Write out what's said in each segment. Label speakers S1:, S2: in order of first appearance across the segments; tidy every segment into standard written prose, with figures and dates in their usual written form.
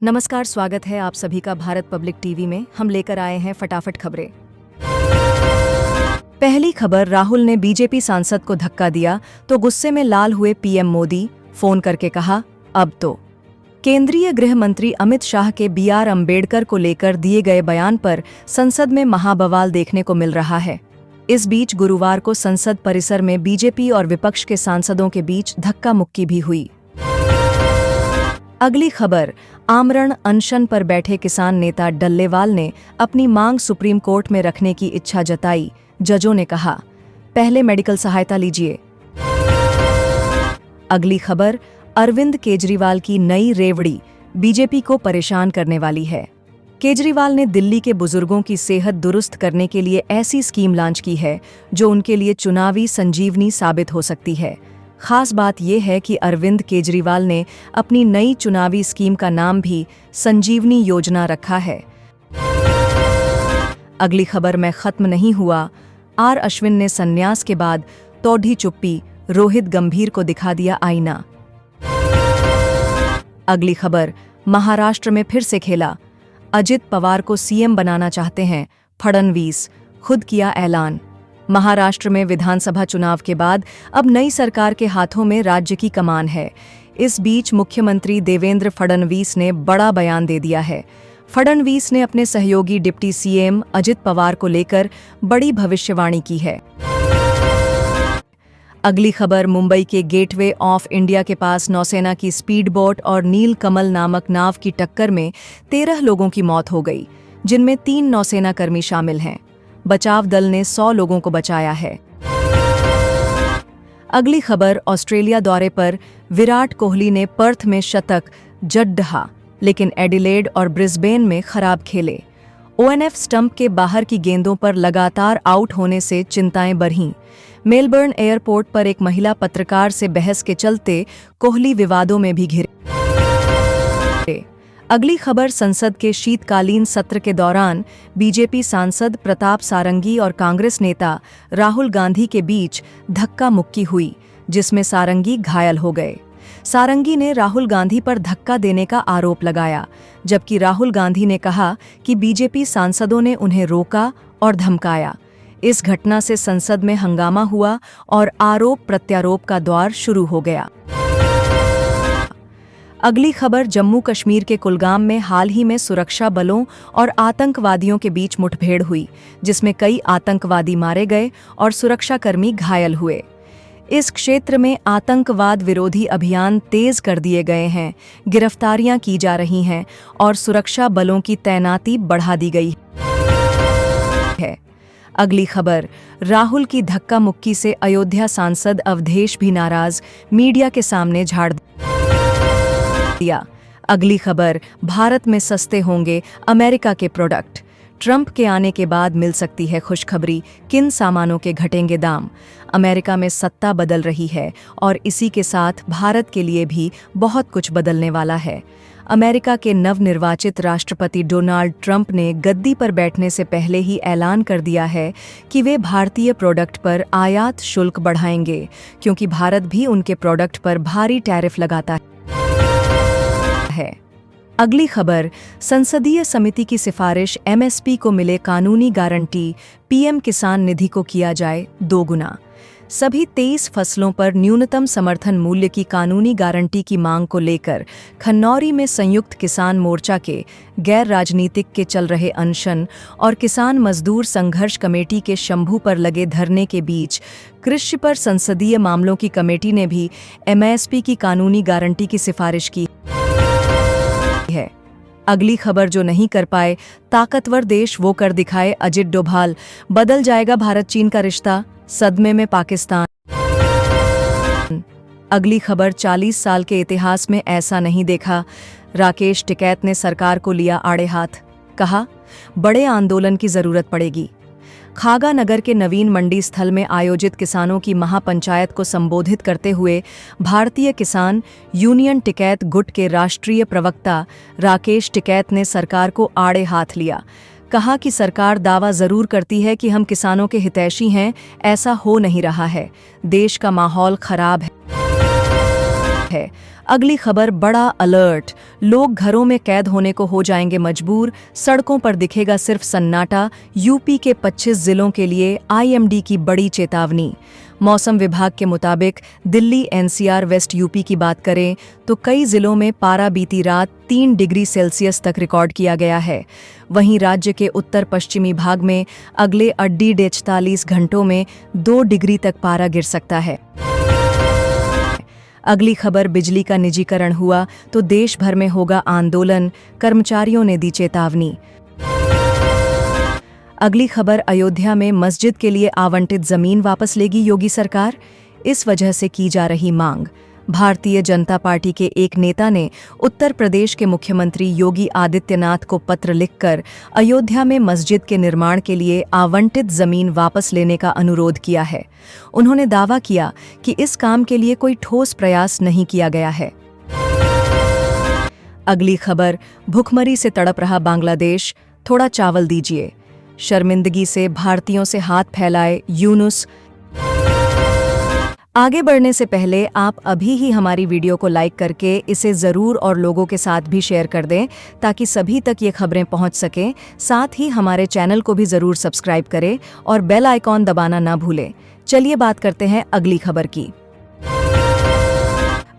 S1: नमस्कार, स्वागत है आप सभी का भारत पब्लिक टीवी में। हम लेकर आए हैं फटाफट खबरें। पहली खबर, राहुल ने बीजेपी सांसद को धक्का दिया तो गुस्से में लाल हुए पीएम मोदी, फोन करके कहा अब तो। केंद्रीय गृह मंत्री अमित शाह के BR अम्बेडकर को लेकर दिए गए बयान पर संसद में महाबवाल देखने को मिल रहा है। इस बीच गुरुवार को संसद परिसर में बीजेपी और विपक्ष के सांसदों के बीच धक्का मुक्की भी हुई। अगली खबर, आमरण अनशन पर बैठे किसान नेता डल्लेवाल ने अपनी मांग सुप्रीम कोर्ट में रखने की इच्छा जताई। जजों ने कहा, पहले मेडिकल सहायता लीजिए। अगली खबर, अरविंद केजरीवाल की नई रेवड़ी बीजेपी को परेशान करने वाली है। केजरीवाल ने दिल्ली के बुजुर्गों की सेहत दुरुस्त करने के लिए ऐसी स्कीम लॉन्च की है जो उनके लिए चुनावी संजीवनी साबित हो सकती है। खास बात यह है कि अरविंद केजरीवाल ने अपनी नई चुनावी स्कीम का नाम भी संजीवनी योजना रखा है। अगली खबर में खत्म नहीं हुआ, आर अश्विन ने संन्यास के बाद तोड़ी चुप्पी, रोहित गंभीर को दिखा दिया आईना। अगली खबर, महाराष्ट्र में फिर से खेला, अजित पवार को सीएम बनाना चाहते हैं फडणवीस, खुद किया ऐलान। महाराष्ट्र में विधानसभा चुनाव के बाद अब नई सरकार के हाथों में राज्य की कमान है। इस बीच मुख्यमंत्री देवेंद्र फडणवीस ने बड़ा बयान दे दिया है। फडणवीस ने अपने सहयोगी डिप्टी सीएम अजित पवार को लेकर बड़ी भविष्यवाणी की है। अगली खबर, मुंबई के गेटवे ऑफ इंडिया के पास नौसेना की स्पीड बोट और नील कमल नामक नाव की टक्कर में 13 लोगों की मौत हो गई, जिनमें 3 नौसेना कर्मी शामिल हैं। बचाव दल ने 100 लोगों को बचाया है। अगली खबर, ऑस्ट्रेलिया दौरे पर विराट कोहली ने पर्थ में शतक जड़ ढहा, लेकिन एडिलेड और ब्रिस्बेन में खराब खेले। ONF स्टंप के बाहर की गेंदों पर लगातार आउट होने से चिंताएं बढ़ीं। मेलबर्न एयरपोर्ट पर एक महिला पत्रकार से बहस के चलते कोहली विवादों में भी घिरे। अगली खबर, संसद के शीतकालीन सत्र के दौरान बीजेपी सांसद प्रताप सारंगी और कांग्रेस नेता राहुल गांधी के बीच धक्का मुक्की हुई, जिसमें सारंगी घायल हो गए। सारंगी ने राहुल गांधी पर धक्का देने का आरोप लगाया, जबकि राहुल गांधी ने कहा कि बीजेपी सांसदों ने उन्हें रोका और धमकाया। इस घटना से संसद में हंगामा हुआ और आरोप प्रत्यारोप का दौर शुरू हो गया। अगली खबर, जम्मू कश्मीर के कुलगाम में हाल ही में सुरक्षा बलों और आतंकवादियों के बीच मुठभेड़ हुई, जिसमें कई आतंकवादी मारे गए और सुरक्षाकर्मी घायल हुए। इस क्षेत्र में आतंकवाद विरोधी अभियान तेज कर दिए गए हैं, गिरफ्तारियां की जा रही हैं और सुरक्षा बलों की तैनाती बढ़ा दी गई है। अगली खबर, राहुल की धक्का मुक्की से अयोध्या सांसद अवधेश भी नाराज, मीडिया के सामने झाड़ दिया। अगली खबर, भारत में सस्ते होंगे अमेरिका के प्रोडक्ट, ट्रंप के आने के बाद मिल सकती है खुशखबरी, किन सामानों के घटेंगे दाम। अमेरिका में सत्ता बदल रही है और इसी के साथ भारत के लिए भी बहुत कुछ बदलने वाला है। अमेरिका के नवनिर्वाचित राष्ट्रपति डोनाल्ड ट्रंप ने गद्दी पर बैठने से पहले ही ऐलान कर दिया है कि वे भारतीय प्रोडक्ट पर आयात शुल्क बढ़ाएंगे, क्योंकि भारत भी उनके प्रोडक्ट पर भारी टैरिफ लगाता है। अगली खबर, संसदीय समिति की सिफारिश, MSP को मिले कानूनी गारंटी, PM किसान निधि को किया जाए 2 गुना। सभी 23 फसलों पर न्यूनतम समर्थन मूल्य की कानूनी गारंटी की मांग को लेकर खन्नौरी में संयुक्त किसान मोर्चा के गैर राजनीतिक के चल रहे अनशन और किसान मजदूर संघर्ष कमेटी के शंभू पर लगे धरने के बीच कृषि पर संसदीय मामलों की कमेटी ने भी MSP की कानूनी गारंटी की सिफारिश की है। अगली खबर, जो नहीं कर पाए ताकतवर देश वो कर दिखाए अजित डोभाल, बदल जाएगा भारत चीन का रिश्ता, सदमे में पाकिस्तान। अगली खबर, 40 साल के इतिहास में ऐसा नहीं देखा, राकेश टिकैत ने सरकार को लिया आड़े हाथ, कहा बड़े आंदोलन की जरूरत पड़ेगी। खागा नगर के नवीन मंडी स्थल में आयोजित किसानों की महापंचायत को संबोधित करते हुए भारतीय किसान यूनियन टिकैत गुट के राष्ट्रीय प्रवक्ता राकेश टिकैत ने सरकार को आड़े हाथ लिया। कहा कि सरकार दावा जरूर करती है कि हम किसानों के हितैषी हैं, ऐसा हो नहीं रहा है, देश का माहौल खराब है। अगली खबर, बड़ा अलर्ट, लोग घरों में कैद होने को हो जाएंगे मजबूर, सड़कों पर दिखेगा सिर्फ सन्नाटा। यूपी के 25 जिलों के लिए आईएमडी की बड़ी चेतावनी। मौसम विभाग के मुताबिक दिल्ली, एनसीआर, वेस्ट यूपी की बात करें तो कई जिलों में पारा बीती रात 3 डिग्री सेल्सियस तक रिकॉर्ड किया गया है। वहीं राज्य के उत्तर पश्चिमी भाग में अगले 48 घंटों में 2 डिग्री तक पारा गिर सकता है। अगली खबर, बिजली का निजीकरण हुआ तो देश भर में होगा आंदोलन, कर्मचारियों ने दी चेतावनी। अगली खबर, अयोध्या में मस्जिद के लिए आवंटित जमीन वापस लेगी योगी सरकार, इस वजह से की जा रही मांग। भारतीय जनता पार्टी के एक नेता ने उत्तर प्रदेश के मुख्यमंत्री योगी आदित्यनाथ को पत्र लिखकर अयोध्या में मस्जिद के निर्माण के लिए आवंटित जमीन वापस लेने का अनुरोध किया है। उन्होंने दावा किया कि इस काम के लिए कोई ठोस प्रयास नहीं किया गया है। अगली खबर, भुखमरी से तड़प रहा बांग्लादेश, थोड़ा चावल दीजिए। शर्मिंदगी से भारतीयों से हाथ फैलाए यूनुस। आगे बढ़ने से पहले आप अभी ही हमारी वीडियो को लाइक करके इसे ज़रूर और लोगों के साथ भी शेयर कर दें ताकि सभी तक ये खबरें पहुंच सकें। साथ ही हमारे चैनल को भी ज़रूर सब्सक्राइब करें और बेल आइकॉन दबाना ना भूलें। चलिए बात करते हैं अगली खबर की।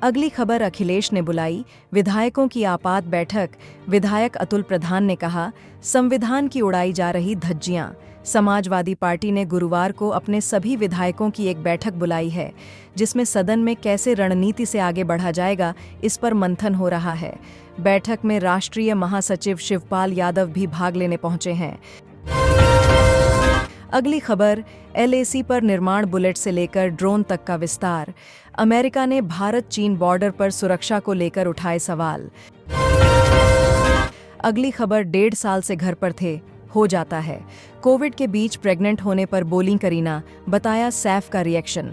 S1: अगली खबर, अखिलेश ने बुलाई विधायकों की आपात बैठक। विधायक अतुल प्रधान ने कहा, संविधान की उड़ाई जा रही धज्जियां। समाजवादी पार्टी ने गुरुवार को अपने सभी विधायकों की एक बैठक बुलाई है जिसमें सदन में कैसे रणनीति से आगे बढ़ा जाएगा इस पर मंथन हो रहा है। बैठक में राष्ट्रीय महासचिव शिवपाल यादव भी भाग लेने पहुंचे हैं। अगली खबर, एलएसी पर निर्माण बुलेट से लेकर ड्रोन तक का विस्तार। अमेरिका ने भारत चीन बॉर्डर पर सुरक्षा को लेकर उठाए सवाल। अगली खबर, 1.5 साल से घर पर थे, हो जाता है। कोविड के बीच प्रेग्नेंट होने पर बोली करीना, बताया सैफ का रिएक्शन।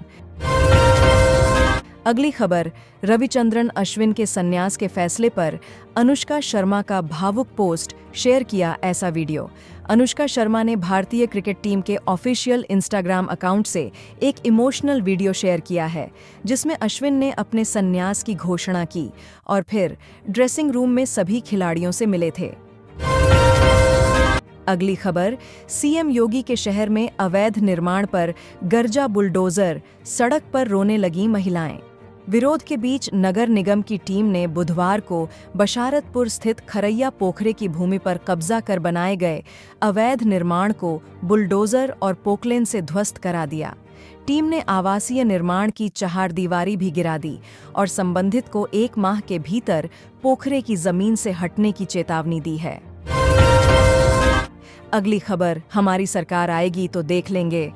S1: अगली खबर, रविचंद्रन अश्विन के संन्यास के फैसले पर अनुष्का शर्मा का भावुक पोस्ट, शेयर किया ऐसा वीडियो। अनुष्का शर्मा ने भारतीय क्रिकेट टीम के ऑफिशियल इंस्टाग्राम अकाउंट से एक इमोशनल वीडियो शेयर किया है जिसमें अश्विन ने अपने संन्यास की घोषणा की और फिर ड्रेसिंग रूम में सभी खिलाड़ियों से मिले थे। अगली खबर, सीएम योगी के शहर में अवैध निर्माण पर गरजा बुलडोजर, सड़क पर रोने लगी महिलाएं। विरोध के बीच नगर निगम की टीम ने बुधवार को बशारतपुर स्थित खरैया पोखरे की भूमि पर कब्जा कर बनाए गए अवैध निर्माण को बुलडोजर और पोकलेन से ध्वस्त करा दिया। टीम ने आवासीय निर्माण की चहारदीवारी भी गिरा दी और संबंधित को 1 माह के भीतर पोखरे की जमीन से हटने की चेतावनी दी है। अगली खबर, हमारी सरकार आएगी तो देख लेंगे।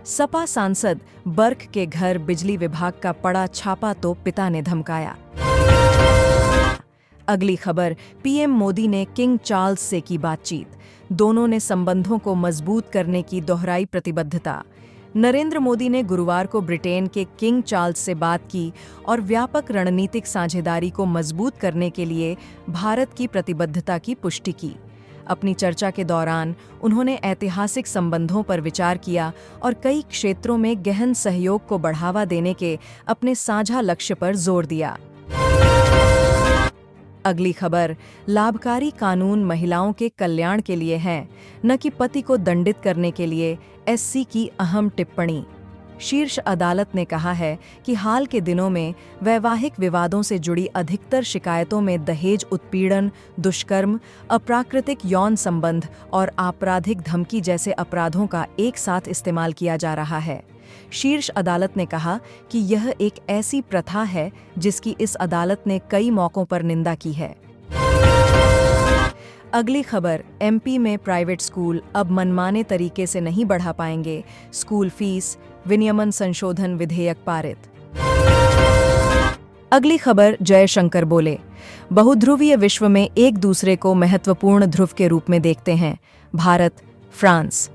S1: सपा सांसद बर्क के घर बिजली विभाग का पड़ा छापा तो पिता ने धमकाया। अगली खबर, पीएम मोदी ने किंग चार्ल्स से की बातचीत। दोनों ने संबंधों को मजबूत करने की दोहराई प्रतिबद्धता। नरेंद्र मोदी ने गुरुवार को ब्रिटेन के किंग चार्ल्स से बात की और व्यापक रणनीतिक साझेदारी को मजबूत करने के लिए भारत की प्रतिबद्धता की पुष्टि की। अपनी चर्चा के दौरान उन्होंने ऐतिहासिक संबंधों पर विचार किया और कई क्षेत्रों में गहन सहयोग को बढ़ावा देने के अपने साझा लक्ष्य पर जोर दिया। अगली खबर, लाभकारी कानून महिलाओं के कल्याण के लिए हैं, न कि पति को दंडित करने के लिए, एससी की अहम टिप्पणी। शीर्ष अदालत ने कहा है कि हाल के दिनों में वैवाहिक विवादों से जुड़ी अधिकतर शिकायतों में दहेज उत्पीड़न, दुष्कर्म, अप्राकृतिक यौन संबंध और आपराधिक धमकी जैसे अपराधों का एक साथ इस्तेमाल किया जा रहा है। शीर्ष अदालत ने कहा कि यह एक ऐसी प्रथा है जिसकी इस अदालत ने कई मौकों पर निंदा की है। अगली खबर, एमपी में प्राइवेट स्कूल अब मनमाने तरीके से नहीं बढ़ा पाएंगे, स्कूल फीस, विनियमन संशोधन विधेयक पारित। अगली खबर, जयशंकर बोले, बहुध्रुवीय विश्व में एक दूसरे को महत्वपूर्ण ध्रुव के रूप में देखते हैं, भारत, फ्रांस।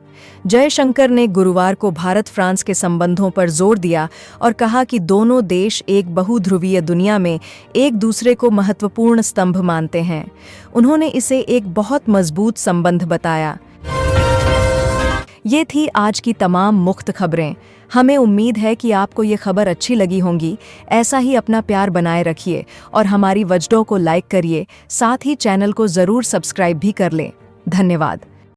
S1: जयशंकर ने गुरुवार को भारत फ्रांस के संबंधों पर जोर दिया और कहा कि दोनों देश एक बहुध्रुवीय दुनिया में एक दूसरे को महत्वपूर्ण स्तंभ मानते हैं। उन्होंने इसे एक बहुत मजबूत संबंध बताया। ये थी आज की तमाम मुख्त खबरें। हमें उम्मीद है कि आपको ये खबर अच्छी लगी होंगी। ऐसा ही अपना प्यार बनाए रखिए और हमारी वजडों को लाइक करिए, साथ ही चैनल को ज़रूर सब्सक्राइब भी कर लें। धन्यवाद।